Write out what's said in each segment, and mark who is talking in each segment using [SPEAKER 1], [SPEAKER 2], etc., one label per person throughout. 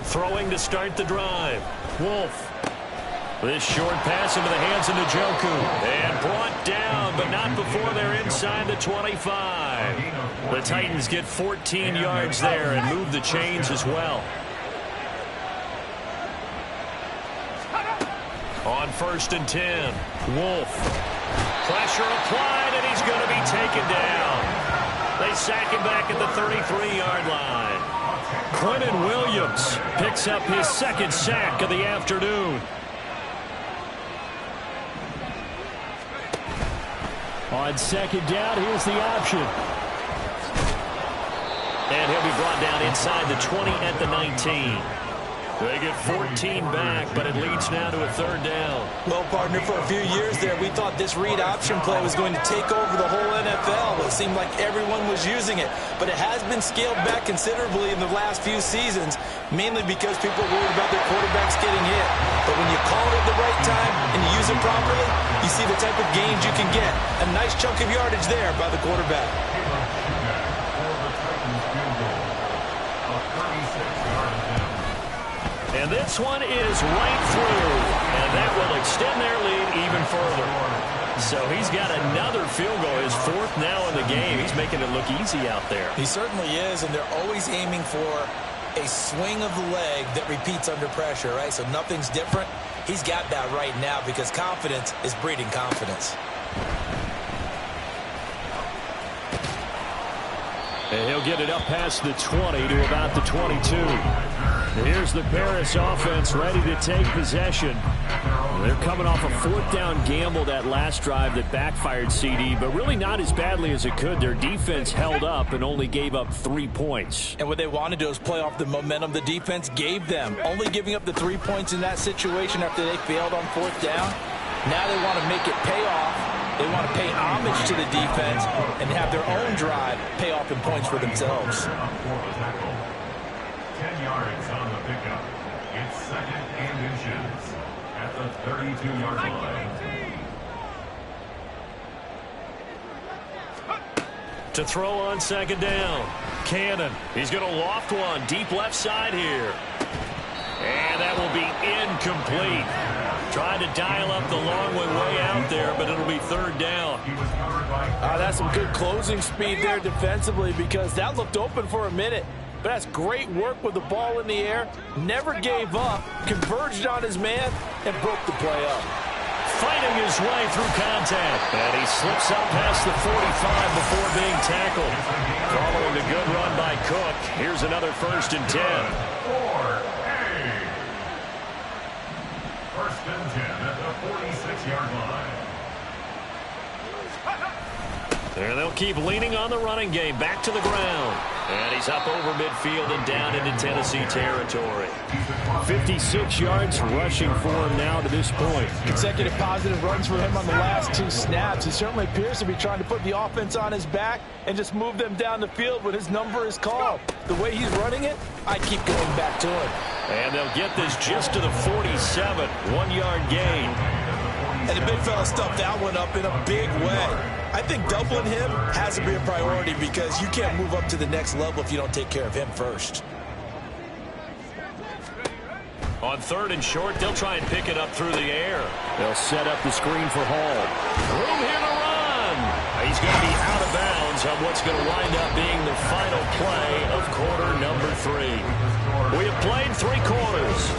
[SPEAKER 1] Throwing to start the drive. Wolf. This short pass into the hands of Njoku. And brought down, but not before they're inside the 25. The Titans get 14 yards there and move the chains as well. On 1st and 10, Wolf. Pressure applied, and he's going to be taken down. They sack him back at the 33-yard line. Quentin Williams picks up his second sack of the afternoon. On 2nd down, here's the option. And he'll be brought down inside the 20 at the 19. They get 14 back, but it leads now to a 3rd down.
[SPEAKER 2] Well, partner, for a few years there, we thought this read option play was going to take over the whole NFL. It seemed like everyone was using it, but it has been scaled back considerably in the last few seasons, mainly because people are worried about their quarterbacks getting hit. But when you call it at the right time and you use it properly, you see the type of gains you can get. A nice chunk of yardage there by the quarterback.
[SPEAKER 1] And this one is right through, and that will extend their lead even further. So he's got another field goal, his 4th now in the game. He's making it look easy out there.
[SPEAKER 2] He certainly is, and they're always aiming for a swing of the leg that repeats under pressure, right? So nothing's different. He's got that right now because confidence is breeding confidence.
[SPEAKER 1] And he'll get it up past the 20 to about the 22. Here's the PARiS offense ready to take possession. They're coming off a 4th down gamble that last drive that backfired, CD, but really not as badly as it could. Their defense held up and only gave up 3 points.
[SPEAKER 2] And what they want to do is play off the momentum the defense gave them. Only giving up the 3 points in that situation after they failed on 4th down. Now they want to make it pay off. They want to pay homage to the defense and have their own drive pay off in points for themselves.
[SPEAKER 3] 10 yards on the pickup. It's 2nd and inches at the 32-yard line.
[SPEAKER 1] To throw on 2nd down. Cannon. He's going to loft one deep left side here. And that will be incomplete. Trying to dial up the long one way out there, but it'll be 3rd down.
[SPEAKER 2] That's some good closing speed there defensively because that looked open for a minute. But that's great work with the ball in the air. Never gave up, converged on his man, and broke the play up.
[SPEAKER 1] Fighting his way through contact. And he slips up past the 45 before being tackled. Following the good run by Cook. Here's another 1st and 10.
[SPEAKER 3] 1st and 10 at the 46-yard line.
[SPEAKER 1] There they'll keep leaning on the running game. Back to the ground. And he's up over midfield and down into Tennessee territory.
[SPEAKER 4] 56 yards rushing for him now to this point.
[SPEAKER 2] Consecutive positive runs for him on the last 2 snaps. He certainly appears to be trying to put the offense on his back and just move them down the field when his number is called. The way he's running it, I keep going back to him.
[SPEAKER 1] And they'll get this just to the 47. 1-yard gain.
[SPEAKER 2] And the big fella stuffed that one up in a big way. I think doubling him has to be a priority because you can't move up to the next level if you don't take care of him first.
[SPEAKER 1] On 3rd and short, they'll try and pick it up through the air.
[SPEAKER 4] They'll set up the screen for Hall.
[SPEAKER 1] Room here to run. He's going to be out of bounds on what's going to wind up being the final play of quarter number 3. We have played 3 quarters.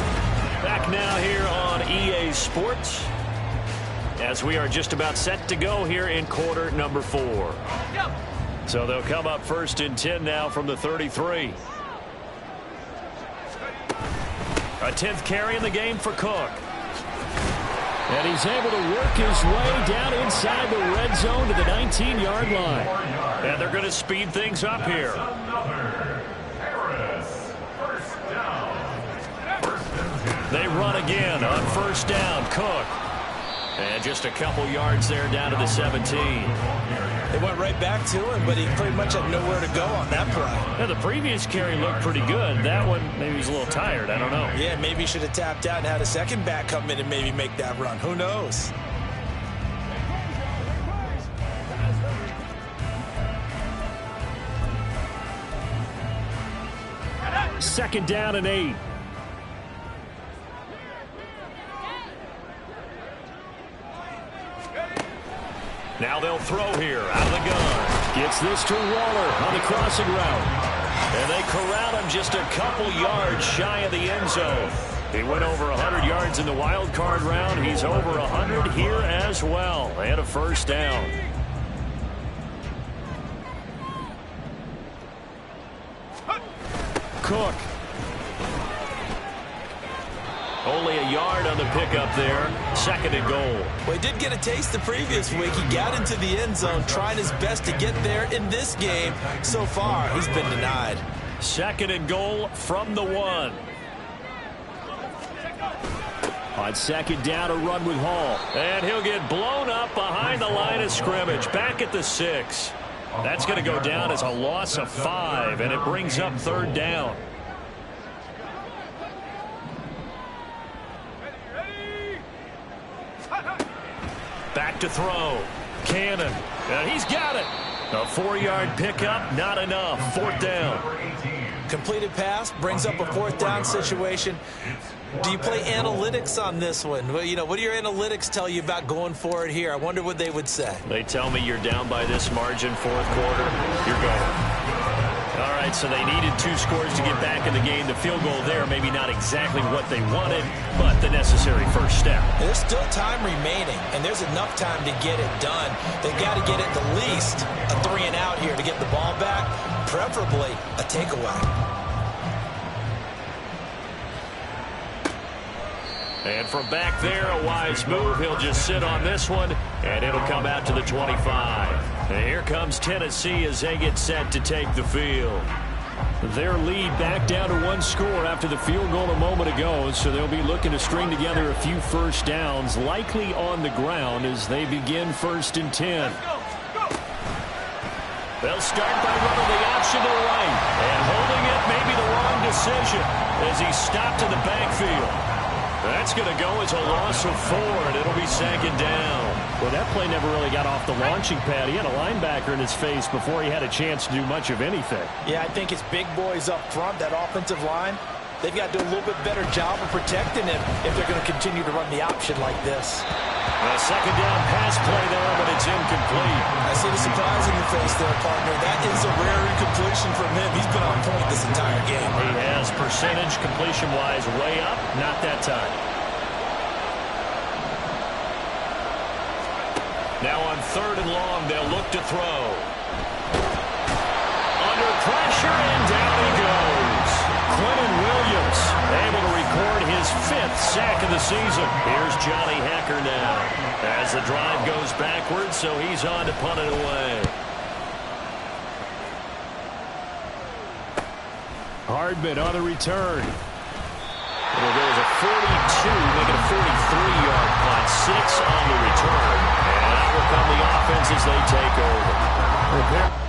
[SPEAKER 1] Back now here on EA Sports, as we are just about set to go here in quarter number 4. So they'll come up 1st and 10 now from the 33. A 10th carry in the game for Cook.
[SPEAKER 4] And he's able to work his way down inside the red zone to the 19-yard line.
[SPEAKER 1] And they're going to speed things up here. They run again on 1st down. Cook. And just a couple yards there down to the 17.
[SPEAKER 2] They went right back to him, but he pretty much had nowhere to go on that play.
[SPEAKER 1] Yeah, the previous carry looked pretty good. That one, maybe he's a little tired. I don't know.
[SPEAKER 2] Yeah, maybe he should have tapped out and had a second back come in and maybe make that run. Who knows?
[SPEAKER 4] Second down and 8.
[SPEAKER 1] Now they'll throw here out of the gun.
[SPEAKER 4] Gets this to Waller on the crossing route.
[SPEAKER 1] And they corral him just a couple yards shy of the end zone. He went over 100 yards in the wild card round. He's over 100 here as well. And a first down. Cook. Only a yard on the pickup there. 2nd and goal.
[SPEAKER 2] Well, he did get a taste the previous week. He got into the end zone, trying his best to get there in this game. So far, he's been denied.
[SPEAKER 1] 2nd and goal from the 1.
[SPEAKER 4] On 2nd down, a run with Hall.
[SPEAKER 1] And he'll get blown up behind the line of scrimmage. Back at the 6. That's going to go down as a loss of 5, and it brings up 3rd down. Back to throw. Cannon. And he's got it. A 4-yard pickup, not enough. 4th down.
[SPEAKER 2] Completed pass brings up a 4th down situation. Do you play analytics on this one? Well, you know, what do your analytics tell you about going for it here? I wonder what they would say.
[SPEAKER 1] They tell me you're down by this margin, 4th quarter. You're going. All right, so they needed 2 scores to get back in the game. The field goal there, maybe not exactly what they wanted, but the necessary first step.
[SPEAKER 2] There's still time remaining, and there's enough time to get it done. They've got to get at the least a 3 and out here to get the ball back, preferably a takeaway.
[SPEAKER 1] And from back there, a wise move. He'll just sit on this one, and it'll come out to the 25. And here comes Tennessee as they get set to take the field.
[SPEAKER 4] Their lead back down to 1 score after the field goal a moment ago, so they'll be looking to string together a few first downs, likely on the ground as they begin 1st and 10.
[SPEAKER 1] They'll start by running the option to the right, and holding it may be the wrong decision as he stopped in the backfield. That's going to go as a loss of 4, and it'll be 2nd down.
[SPEAKER 4] Well, that play never really got off the launching pad. He had a linebacker in his face before he had a chance to do much of anything.
[SPEAKER 2] Yeah, I think it's big boys up front, that offensive line. They've got to do a little bit better job of protecting him if they're going to continue to run the option like this.
[SPEAKER 1] A 2nd down pass play there, but it's incomplete.
[SPEAKER 2] I see the surprise in your face there, partner. That is a rare incompletion from him. He's been on point this entire game.
[SPEAKER 1] He has percentage completion-wise way up. Not that time. Now on 3rd and long, they'll look to throw. Under pressure, and down he goes. Quentin Williams able to record his 5th sack of the season. Here's Johnny Hekker now as the drive goes backwards, so he's on to punt it away.
[SPEAKER 4] Hardman on the return.
[SPEAKER 1] It'll go as a 42, make it a 43-yard punt. 6 on the return. And out will come the offense as they take over.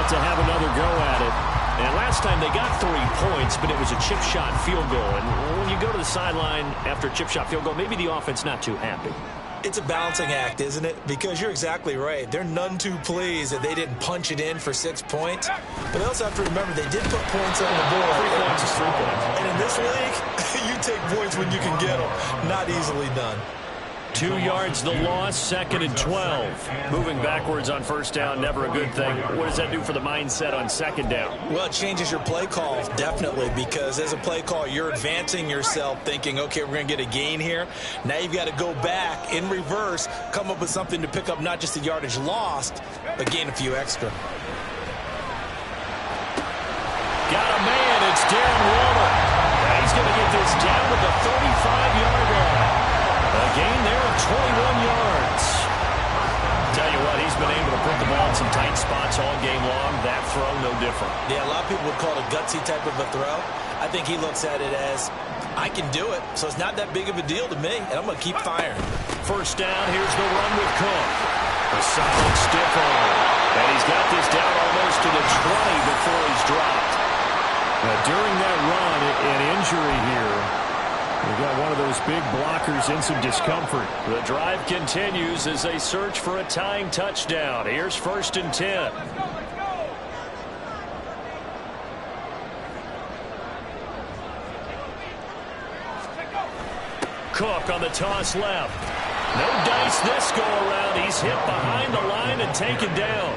[SPEAKER 4] To have another go at it.
[SPEAKER 1] And last time they got 3 points, but it was a chip shot field goal. And when you go to the sideline after a chip shot field goal, maybe the offense not too happy.
[SPEAKER 2] It's a balancing act, isn't it? Because you're exactly right. They're none too pleased that they didn't punch it in for 6 points. But they also have to remember they did put points on the board.
[SPEAKER 1] 3 points is 3 points.
[SPEAKER 2] And in this league, you take points when you can get them. Not easily done.
[SPEAKER 1] 2 yards the loss, 2nd and 12. Moving backwards on 1st down, never a good thing. What does that do for the mindset on 2nd down?
[SPEAKER 2] Well, it changes your play call, definitely, because as a play call, you're advancing yourself thinking, okay, we're going to get a gain here. Now you've got to go back in reverse, come up with something to pick up not just the yardage lost, but gain a few extra.
[SPEAKER 1] Got a man, it's Darren Waller. He's going to get this down to the 35-yard line. A gain there of 21 yards. Tell you what, he's been able to put the ball in some tight spots all game long. That throw, no different.
[SPEAKER 2] Yeah, a lot of people would call it a gutsy type of a throw. I think he looks at it as I can do it, so it's not that big of a deal to me, and I'm going to keep firing.
[SPEAKER 4] First down, here's the run with Cook. A solid stiff arm. And he's got this down almost to the 20 before he's dropped. Now, during that run, an injury here. We've got one of those big blockers in some discomfort. The drive continues as they search for a tying touchdown. Here's 1st and 10. Cook on the toss left. No dice this go-around. He's hit behind the line and taken down.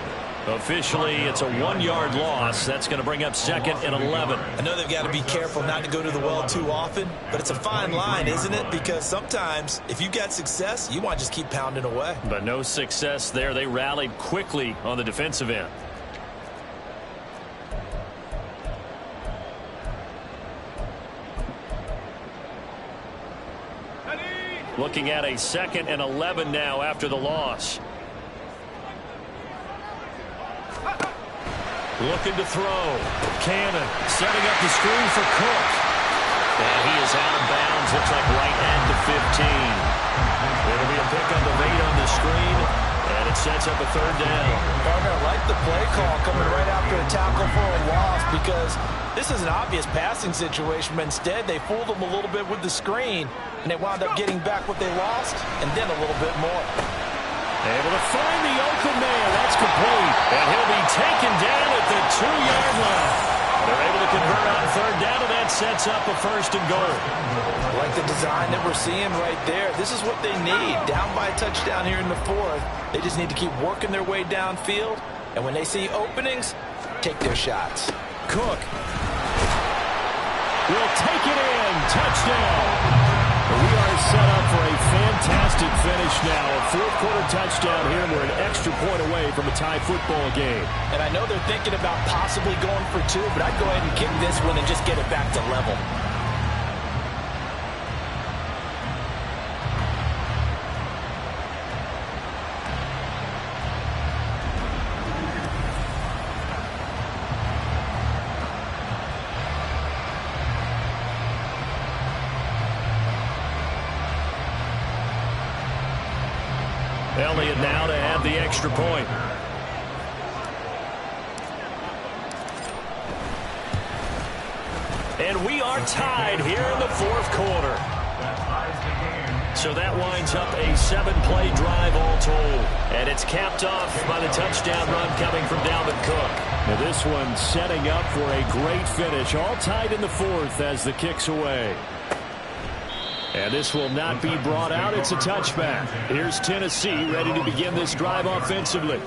[SPEAKER 4] Officially, it's a 1-yard loss. That's going to bring up 2nd and 11.
[SPEAKER 2] I know they've got to be careful not to go to the well too often, but it's a fine line, isn't it? Because sometimes, if you got success, you want to just keep pounding away.
[SPEAKER 4] But no success there. They rallied quickly on the defensive end. Looking at a 2nd and 11 now after the loss. Looking to throw. Cannon setting up the screen for Cook. And he is out of bounds. Looks like right at the 15. It'll be a pick on the bait on the screen. And it sets up a 3rd down.
[SPEAKER 2] Gardner liked the play call coming right after a tackle for a loss because this is an obvious passing situation, but instead they fooled him a little bit with the screen, and they wound up getting back what they lost and then a little bit more.
[SPEAKER 4] Able to find the open man. That's complete. And he'll be taken down at the 2-yard line. They're able to convert on 3rd down, and that sets up a 1st and goal.
[SPEAKER 2] Like the design that we're seeing right there. This is what they need. Down by a touchdown here in the 4th. They just need to keep working their way downfield. And when they see openings, take their shots.
[SPEAKER 4] Cook will take it in. Touchdown. We are set up for a fantastic finish now. A 4th-quarter touchdown here, and we're an extra point away from a tie football game.
[SPEAKER 2] And I know they're thinking about possibly going for 2, but I'd go ahead and kick this one and just get it back to level.
[SPEAKER 4] Elliott now to add the extra point. And we are tied here in the 4th quarter. So that winds up a 7-play drive all told. And it's capped off by the touchdown run coming from Dalvin Cook. Now this one setting up for a great finish. All tied in the 4th as the kick's away. And this will not be brought out. It's a touchback. Here's Tennessee ready to begin this drive offensively.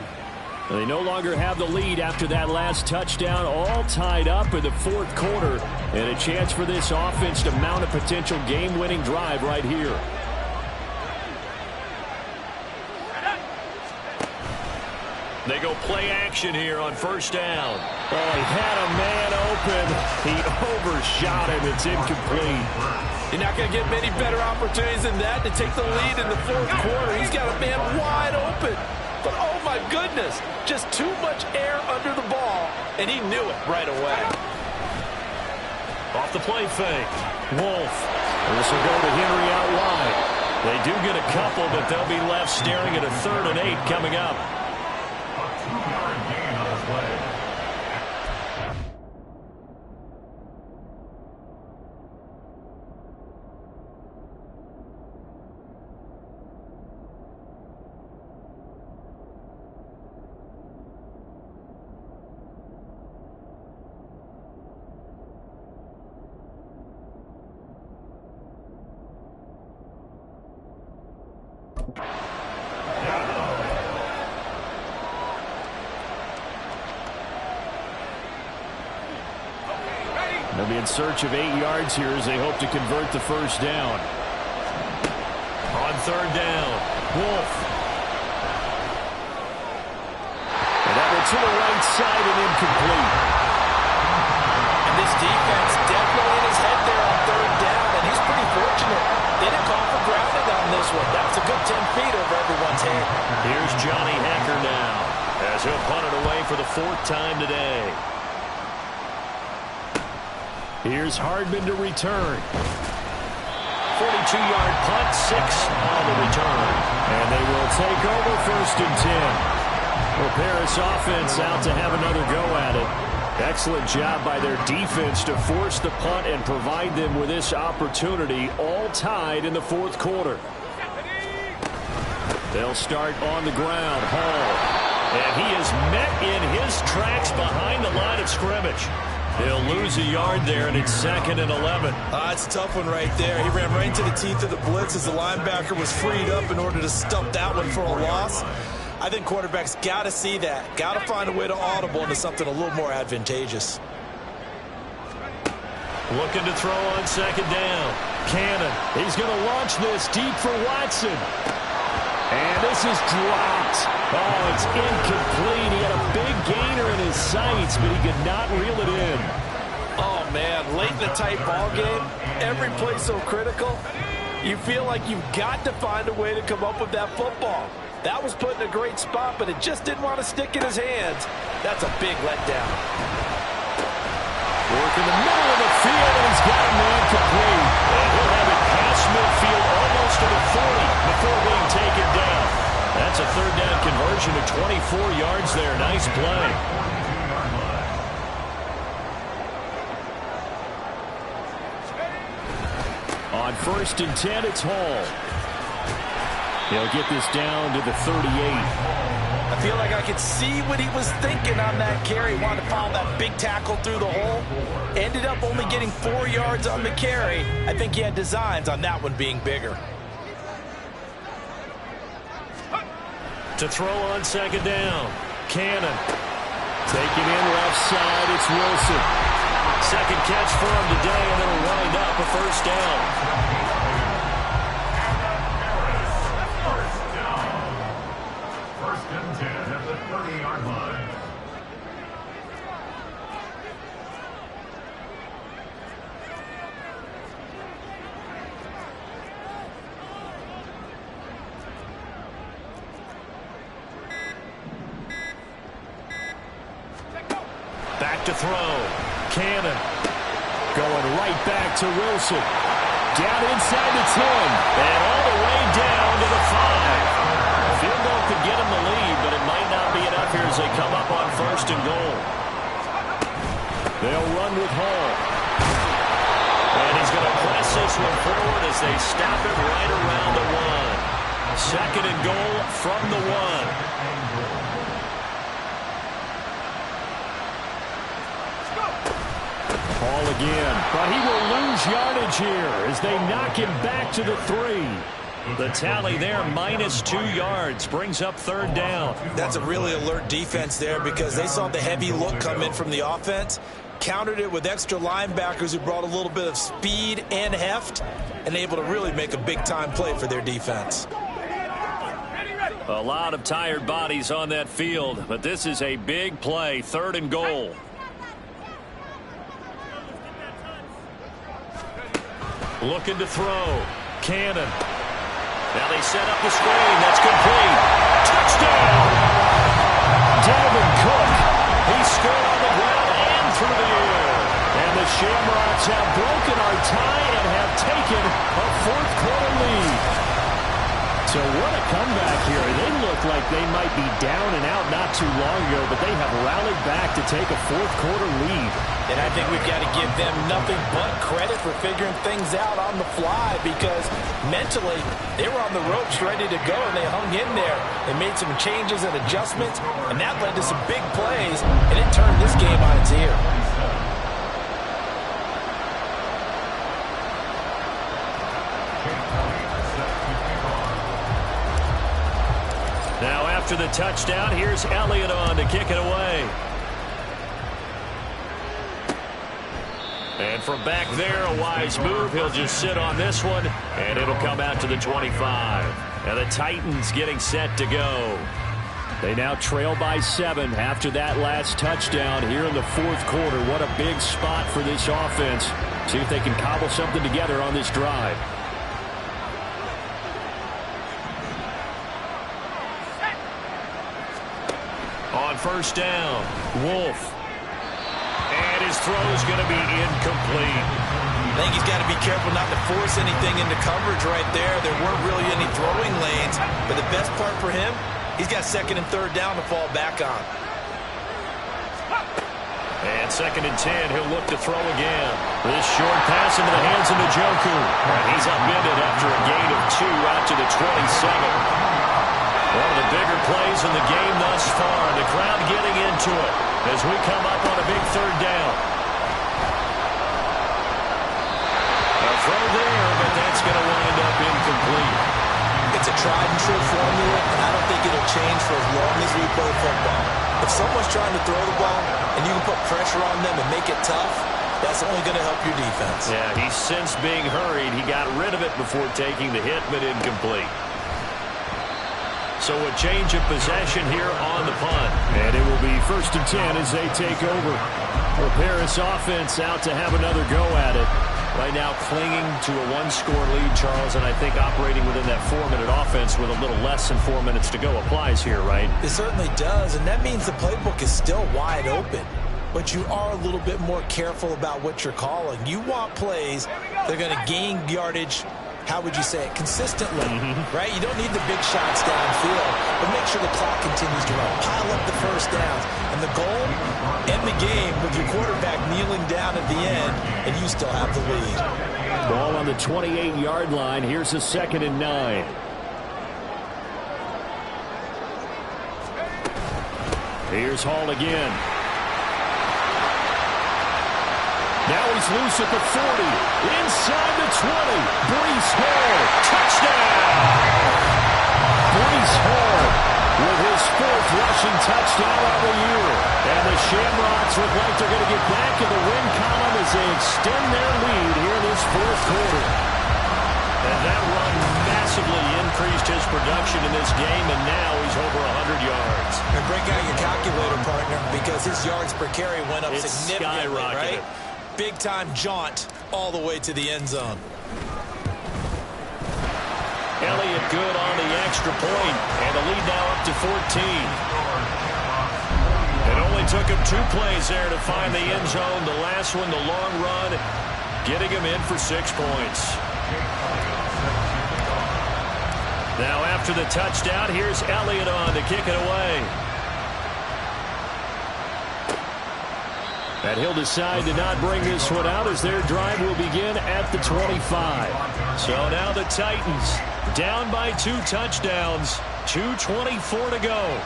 [SPEAKER 4] They no longer have the lead after that last touchdown. All tied up in the 4th quarter. And a chance for this offense to mount a potential game-winning drive right here. They go play action here on 1st down. Oh, he had a man open. He overshot him. It's incomplete.
[SPEAKER 2] You're not going to get many better opportunities than that to take the lead in the 4th quarter. He's got a man wide open. But, oh, my goodness, just too much air under the ball, and he knew it right away.
[SPEAKER 4] Off the play fake. Wolf. This will go to Henry out wide. They do get a couple, but they'll be left staring at a 3rd and 8 coming up.
[SPEAKER 3] A 2-yard gain on the play.
[SPEAKER 4] They'll be in search of 8 yards here as they hope to convert the 1st down. On 3rd down, Wolf. And that one to the right side and incomplete.
[SPEAKER 2] And this defense definitely in his head there on 3rd down, and he's pretty fortunate. They didn't call for grounding on this one. That was a good 10 feet over everyone's head.
[SPEAKER 4] Here's Johnny Hacker now as he'll punt it away for the 4th time today.
[SPEAKER 1] Here's Hardman to return. 42-yard punt, 6 on the return. And they will take over 1st and 10. Well, PARiS offense out to have another go at it. Excellent job by their defense to force the punt and provide them with this opportunity, all tied in the 4th quarter. They'll start on the ground. Hall. And he is met in his tracks behind the line of scrimmage. They'll lose a yard there, and it's 2nd and 11.
[SPEAKER 2] It's a tough one right there. He ran right into the teeth of the blitz as the linebacker was freed up in order to stump that one for a loss. I think quarterbacks got to see that. Got to find a way to audible into something a little more advantageous.
[SPEAKER 1] Looking to throw on 2nd down. Cannon. He's going to launch this deep for Watson. And this is dropped. Oh, it's incomplete. He had a big gainer in his sights, but he could not reel it in.
[SPEAKER 2] Oh, man, late in the tight ball game, every play so critical, you feel like you've got to find a way to come up with that football. That was put in a great spot, but it just didn't want to stick in his hands. That's a big letdown.
[SPEAKER 1] Work in the middle of the field, and he's got a man complete. And he'll have it past midfield almost to the 40 before being taken down. That's a 3rd down conversion to 24 yards there. Nice play. On 1st and 10, it's Hall. He'll get this down to the 38.
[SPEAKER 2] I feel like I could see what he was thinking on that carry. Wanted to follow that big tackle through the hole. Ended up only getting 4 yards on the carry. I think he had designs on that one being bigger.
[SPEAKER 1] To throw on 2nd down. Cannon. Taking in left side. It's Wilson. 2nd catch for him today, and it'll wind up a 1st down. Back to throw. Cannon. Going right back to Wilson. Down inside the 10. And all the way down to the 5. Field goal could get him the lead, but it might not be enough here as they come up on 1st and goal. They'll run with Hall. And he's going to press this one forward as they stop it right around the 1. 2nd and goal from the 1. Hall again, but he will lose yardage here as they knock him back to the 3. The tally there, -2 yards, brings up 3rd down.
[SPEAKER 2] That's a really alert defense there because they saw the heavy look come in from the offense, countered it with extra linebackers who brought a little bit of speed and heft, and able to really make a big-time play for their defense.
[SPEAKER 1] A lot of tired bodies on that field, but this is a big play, 3rd and goal. Looking to throw. Cannon. Now they set up the screen. That's complete. Touchdown! Dalvin Cook. He scored on the ground and through the air. And the Shamrocks have broken our tie and have taken a 4th quarter lead. So what a comeback here. They look like they might be down and out not too long ago, but they have rallied back to take a 4th quarter lead.
[SPEAKER 2] And I think we've got to give them nothing but credit for figuring things out on the fly because mentally they were on the ropes ready to go and they hung in there. They made some changes and adjustments, and that led to some big plays, and it turned this game on its ear.
[SPEAKER 1] Now after the touchdown, here's Elliott on to kick it away. And from back there, a wise move. He'll just sit on this one, and it'll come out to the 25. And the Titans getting set to go. They now trail by 7 after that last touchdown here in the 4th quarter. What a big spot for this offense. See if they can cobble something together on this drive. On 1st down, Wolf. And His throw is going to be incomplete.
[SPEAKER 2] I think he's got to be careful not to force anything into coverage right there. There weren't really any throwing lanes, but the best part for him, he's got second and third down to fall back on.
[SPEAKER 1] And second and 10, he'll look to throw again. This short pass into the hands of Njoku. And he's upended after a gain of 2 out to the 27. One of the bigger plays in the game thus far. The crowd getting into it as we come up on a big third down. A throw there, but that's going to wind up incomplete.
[SPEAKER 2] It's a tried and true formula, and I don't think it'll change for as long as we play football. If someone's trying to throw the ball and you can put pressure on them and make it tough, that's only going to help your defense.
[SPEAKER 1] Yeah, he's since being hurried. He got rid of it before taking the hit, but incomplete. So a change of possession here on the punt. And it will be 1st and 10 as they take over. The PARiS offense out to have another go at it. Right now clinging to a 1-score lead, Charles, and I think operating within that 4-minute offense with a little less than 4 minutes to go applies here, right?
[SPEAKER 2] It certainly does, and that means the playbook is still wide open. But you are a little bit more careful about what you're calling. You want plays that are going to gain yardage, how would you say it, consistently, right? You don't need the big shots downfield, but make sure the clock continues to run. Pile up the first downs. And the goal, end the game with your quarterback kneeling down at the end, and you still have the lead.
[SPEAKER 1] Ball on the 28-yard line. Here's a 2nd and 9. Here's Hall again. Now he's loose at the 40. Inside the 20. Breece Hall. Touchdown! Breece Hall with his 4th rushing touchdown of the year. And the Shamrocks look like they're going to get back in the win column as they extend their lead here in this 4th quarter. And that run massively increased his production in this game, and now he's over 100 yards.
[SPEAKER 2] And break out your calculator, partner, because his yards per carry went up significantly, right? Big-time jaunt all the way to the end zone.
[SPEAKER 1] Elliott good on the extra point, and the lead now up to 14. It only took him 2 plays there to find the end zone. The last one, the long run, getting him in for 6 points. Now after the touchdown, here's Elliott on to kick it away. And he'll decide to not bring this one out as their drive will begin at the 25. So now the Titans down by 2 touchdowns, 2:24 to go.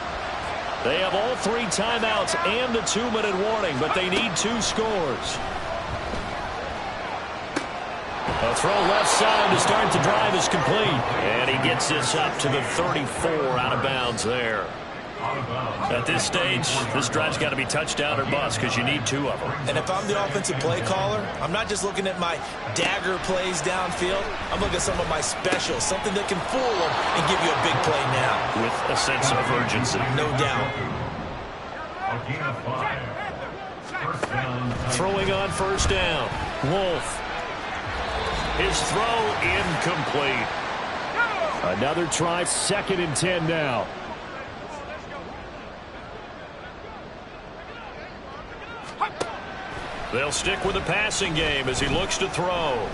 [SPEAKER 1] They have all 3 timeouts and a 2-minute warning, but they need 2 scores. A throw left side to start the drive is complete. And he gets this up to the 34 out of bounds there. At this stage, this drive's got to be touchdown or bust because you need 2 of them.
[SPEAKER 2] And if I'm the offensive play caller, I'm not just looking at my dagger plays downfield. I'm looking at some of my specials, something that can fool them and give you a big play now.
[SPEAKER 1] With a sense of urgency.
[SPEAKER 2] No doubt.
[SPEAKER 1] Throwing on 1st down. Wolf. His throw incomplete. Another try, 2nd and 10 now. They'll stick with the passing game as he looks to throw. And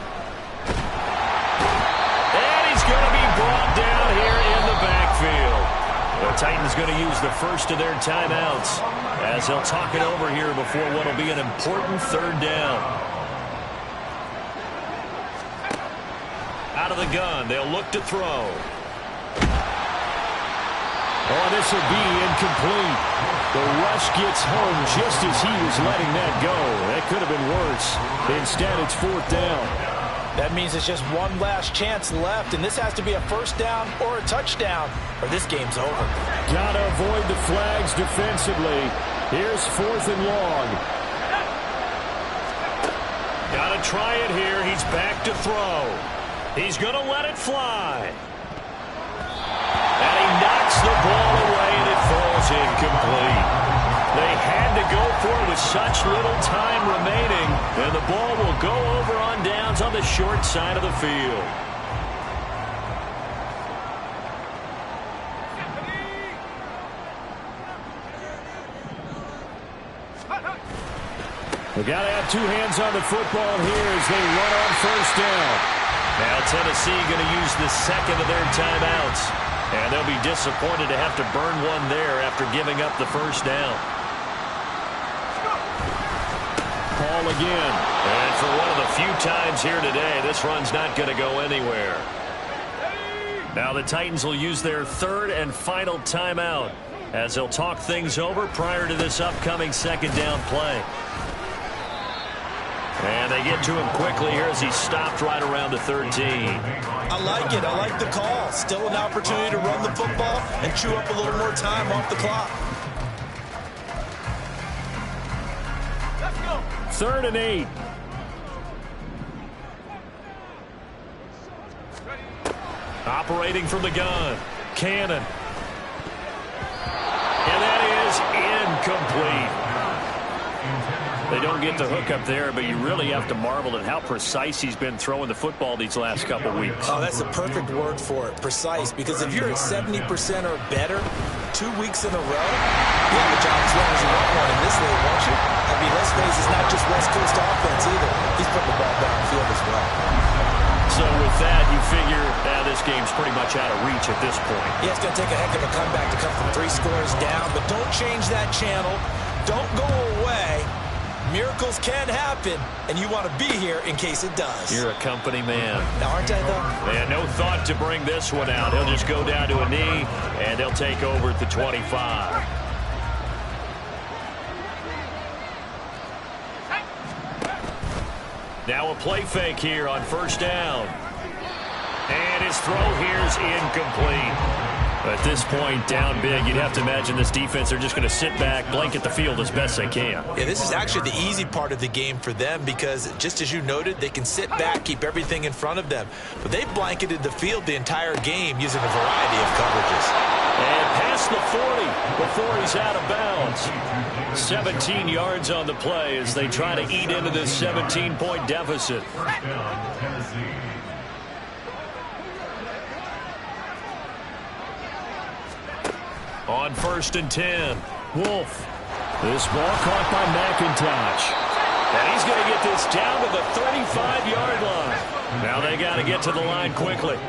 [SPEAKER 1] he's going to be brought down here in the backfield. The Titans going to use the first of their timeouts as they'll talk it over here before what will be an important 3rd down. Out of the gun, they'll look to throw. Oh, this will be incomplete. The rush gets home just as he was letting that go. That could have been worse. Instead, it's 4th down.
[SPEAKER 2] That means it's just one last chance left, and this has to be a 1st down or a touchdown, or this game's over.
[SPEAKER 1] Gotta avoid the flags defensively. Here's 4th and long. Gotta try it here. He's back to throw. He's gonna let it fly. And he knocks the ball away, and it falls incomplete. They had to go for it with such little time remaining, and the ball will go over on downs on the short side of the field. We got to have two hands on the football here as they run on first down. Now Tennessee going to use the second of their timeouts. And they'll be disappointed to have to burn one there after giving up the first down. Ball again. And for one of the few times here today, this run's not going to go anywhere. Now the Titans will use their third and final timeout as they'll talk things over prior to this upcoming second down play. And they get to him quickly here as he stopped right around the 13.
[SPEAKER 2] I like it. I like the call. Still an opportunity to run the football and chew up a little more time off the clock.
[SPEAKER 1] 3rd and 8. Operating from the gun. Cannon. And that is incomplete. They don't get the hook up there, but you really have to marvel at how precise he's been throwing the football these last couple weeks.
[SPEAKER 2] Oh, that's the perfect word for it, precise, because if you're at 70% or better 2 weeks in a row, you have a job as long as you want one in this league, won't you? I mean, let's face it, it's not just West Coast offense either. He's putting the ball downfield as well.
[SPEAKER 1] So with that, you figure this game's pretty much out of reach at this point.
[SPEAKER 2] Yeah, it's going to take a heck of a comeback to come from 3 scores down, but don't change that channel. Don't go away. Miracles can happen, and you want to be here in case it does.
[SPEAKER 1] You're a company man.
[SPEAKER 2] Now, aren't I, though?
[SPEAKER 1] And no thought to bring this one out. He'll just go down to a knee, and they'll take over at the 25. Now a play fake here on first down. And his throw here is incomplete. At this point, down big, you'd have to imagine this defense, they're just going to sit back, blanket the field as best they can.
[SPEAKER 2] Yeah, this is actually the easy part of the game for them because, just as you noted, they can sit back, keep everything in front of them. But they've blanketed the field the entire game using a variety of coverages.
[SPEAKER 1] And past the 40 before he's out of bounds. 17 yards on the play as they try to eat into this 17-point deficit. On 1st and 10, Wolf. This ball caught by McIntosh. And he's going to get this down to the 35-yard line. Now they got to get to the line quickly.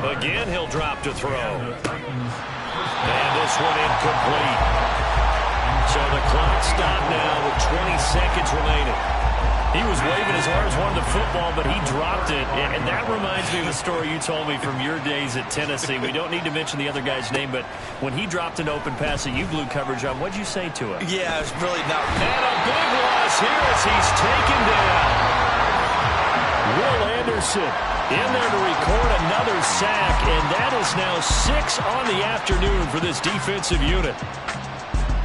[SPEAKER 1] Again, he'll drop to throw. And this one incomplete. So the clock stopped now with 20 seconds remaining. He was waving his arms, wanted the football, but he dropped it. And that reminds me of a story you told me from your days at Tennessee. We don't need to mention the other guy's name, but when he dropped an open pass that you blew coverage on, what'd you say to him?
[SPEAKER 2] Yeah, it's really not.
[SPEAKER 1] And a big loss here as he's taken down. Will Anderson in there to record another sack, and that is now 6 on the afternoon for this defensive unit.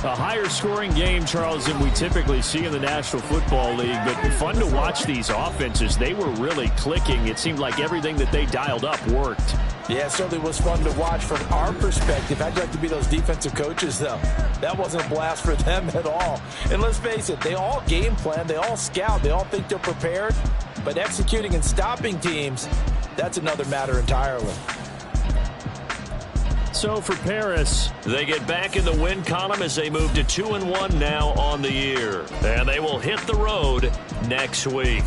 [SPEAKER 1] A higher scoring game, Charles, than we typically see in the National Football League, but fun to watch these offenses. They were really clicking. It seemed like everything that they dialed up worked.
[SPEAKER 2] Yeah, it certainly was fun to watch from our perspective. How'd you like to be those defensive coaches, though? That wasn't a blast for them at all. And let's face it, they all game plan, they all scout, they all think they're prepared, but executing and stopping teams, that's another matter entirely.
[SPEAKER 1] So for PARiS, they get back in the win column as they move to 2-1 now on the year. And they will hit the road next week.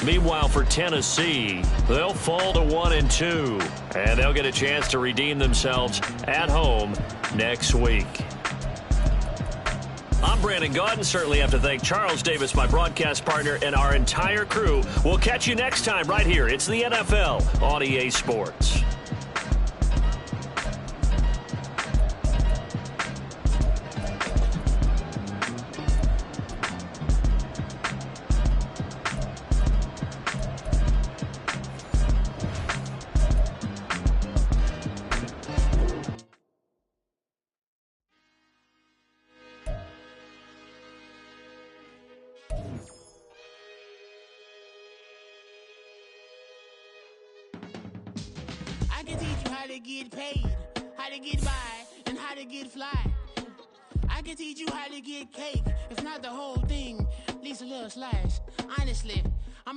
[SPEAKER 1] Meanwhile, for Tennessee, they'll fall to 1-2. And they'll get a chance to redeem themselves at home next week. I'm Brandon Gaudin. Certainly have to thank Charles Davis, my broadcast partner, and our entire crew. We'll catch you next time right here. It's the NFL on EA Sports.
[SPEAKER 5] I can teach you how to get paid, how to get by, and how to get fly. I can teach you how to get cake, if not the whole thing, at least a little slice. Honestly,